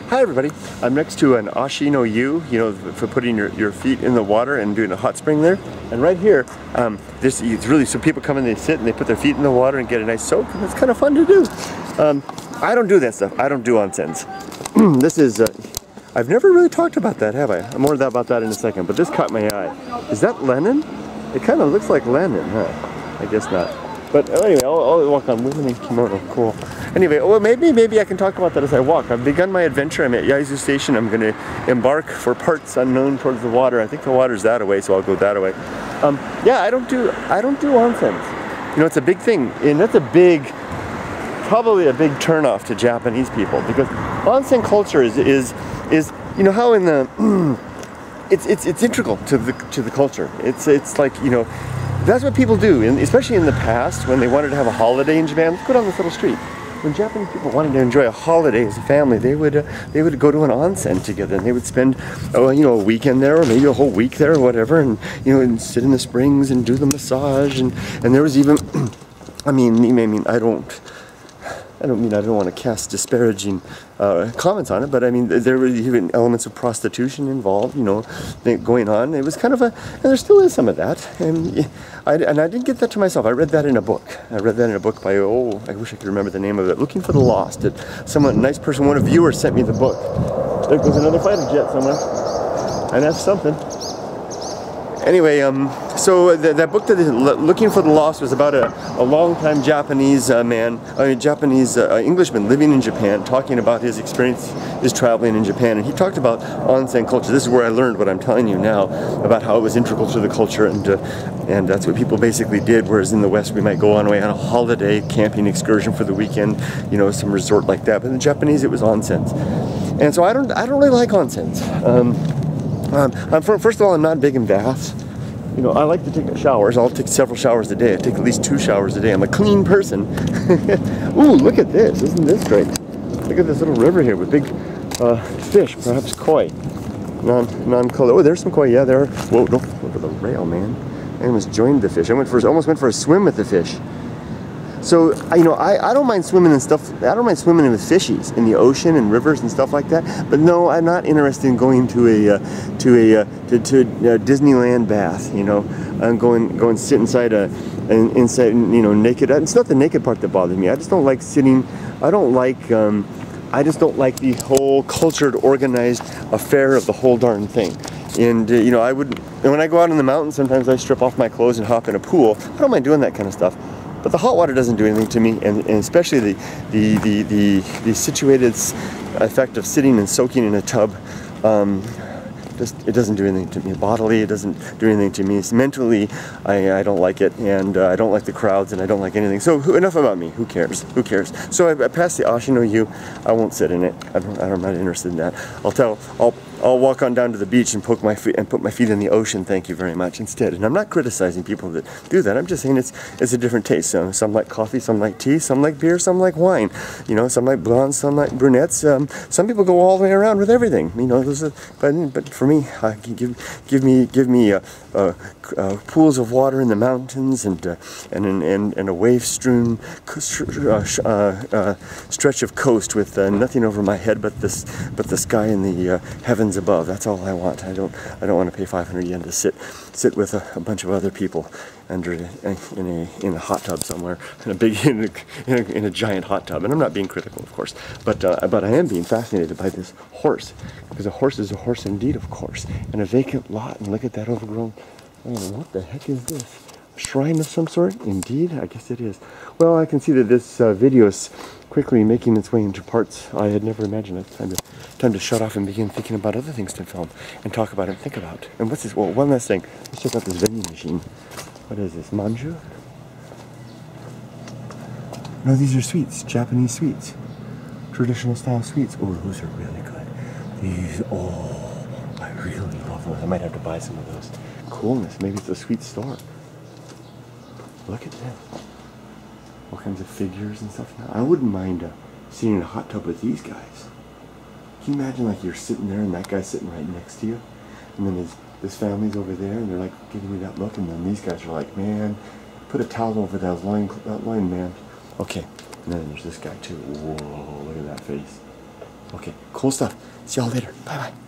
Hi everybody, I'm next to an Ashi no Yu, you know, for putting your feet in the water and doing a hot spring there. And right here, it's really, so people come and they sit and they put their feet in the water and get a nice soak, and it's kind of fun to do. I don't do that stuff. I don't do onsens. This is, I've never really talked about that, have I? More about that in a second, but this caught my eye. Is that Lenin? It kind of looks like Lenin, huh? I guess not. But anyway, I'll walk on. Women in kimono, cool. Anyway, well, maybe I can talk about that as I walk. I've begun my adventure. I'm at Yaizu Station. I'm going to embark for parts unknown towards the water. I think the water's that away, so I'll go that away. Yeah, I don't do onsens. You know, it's a big thing, and that's probably a big turnoff to Japanese people, because onsen culture is you know how in the it's integral to the culture. It's like, you know, that's what people do, and especially in the past when they wanted to have a holiday in Japan. Let's go down this little street. When Japanese people wanted to enjoy a holiday as a family, they would go to an onsen together, and they would spend, you know, a weekend there, or maybe a whole week there, or whatever, and you know, and sit in the springs and do the massage, and there was even, I don't want to cast disparaging comments on it, but I mean, there were even elements of prostitution involved, you know, going on. It was kind of and there still is some of that, and I didn't get that to myself. I read that in a book. I read that in a book by, I wish I could remember the name of it, Looking for the Lost. Someone, a nice person, one of the viewers sent me the book. There goes another fighter jet somewhere, and that's something. Anyway, so that book, Looking for the Lost, was about a long-time Japanese Englishman living in Japan, talking about his experience, his traveling in Japan, and he talked about onsen culture. This is where I learned what I'm telling you now about how it was integral to the culture, and that's what people basically did. Whereas in the West, we might go on a holiday camping excursion for the weekend, you know, some resort like that. But in the Japanese, it was onsens, and so I don't really like onsens. First of all, I'm not big in baths. You know, I like to take showers. I'll take several showers a day. I take at least 2 showers a day. I'm a clean person. Ooh, look at this. Isn't this great? Look at this little river here with big fish, perhaps koi. Non-color. Oh, there's some koi. Yeah, there. Whoa, don't look at the rail, man. I almost joined the fish. I almost went for a swim with the fish. So, you know, I don't mind swimming and stuff. I don't mind swimming with fishies in the ocean and rivers and stuff like that. But no, I'm not interested in going to a Disneyland bath. You know, and go sit inside you know, naked. It's not the naked part that bothers me. I just don't like sitting. I just don't like the whole cultured, organized affair of the whole darn thing. And you know, when I go out in the mountains, sometimes I strip off my clothes and hop in a pool. I don't mind doing that kind of stuff. But the hot water doesn't do anything to me, and especially the situated effect of sitting and soaking in a tub, it doesn't do anything to me. Bodily, it doesn't do anything to me. Mentally, I don't like it, and I don't like the crowds, and I don't like anything. So enough about me. Who cares? Who cares? So I passed the Ashi no Yu. I won't sit in it. I'm not interested in that. I'll walk on down to the beach and put my feet in the ocean. Thank you very much instead. And I'm not criticizing people that do that. I'm just saying it's a different taste. So some like coffee, some like tea, some like beer, some like wine. You know, some like blondes, some like brunettes. Some people go all the way around with everything. You know, but for me, give me pools of water in the mountains and a wave-strewn stretch of coast with nothing over my head but the sky and the heavens above. That's all I want. I don't want to pay 500 yen to sit with a bunch of other people in a hot tub somewhere, in a giant hot tub. And I'm not being critical, of course, but I am being fascinated by this horse, because a horse is a horse indeed, of course, and a vacant lot. And look at that overgrown. Oh, what the heck is this? A shrine of some sort? Indeed, I guess it is. Well, I can see that this video is quickly making its way into parts I had never imagined. It's time to shut off and begin thinking about other things to film and talk about and think about. And what's this? Well, one last thing. Let's check out this vending machine. What is this? Manju? No, these are sweets. Japanese sweets. Traditional style sweets. Oh, those are really good. These, I really love those. I might have to buy some of those. Coolness. Maybe it's a sweet store. Look at this. All kinds of figures and stuff. Now, I wouldn't mind sitting in a hot tub with these guys. Can you imagine, like, you're sitting there and that guy's sitting right next to you, and then this family's over there and they're like giving me that look, and then these guys are like, man, put a towel over that line, man. Okay, and then there's this guy too. Whoa, look at that face. Okay, cool stuff. See y'all later. Bye-bye.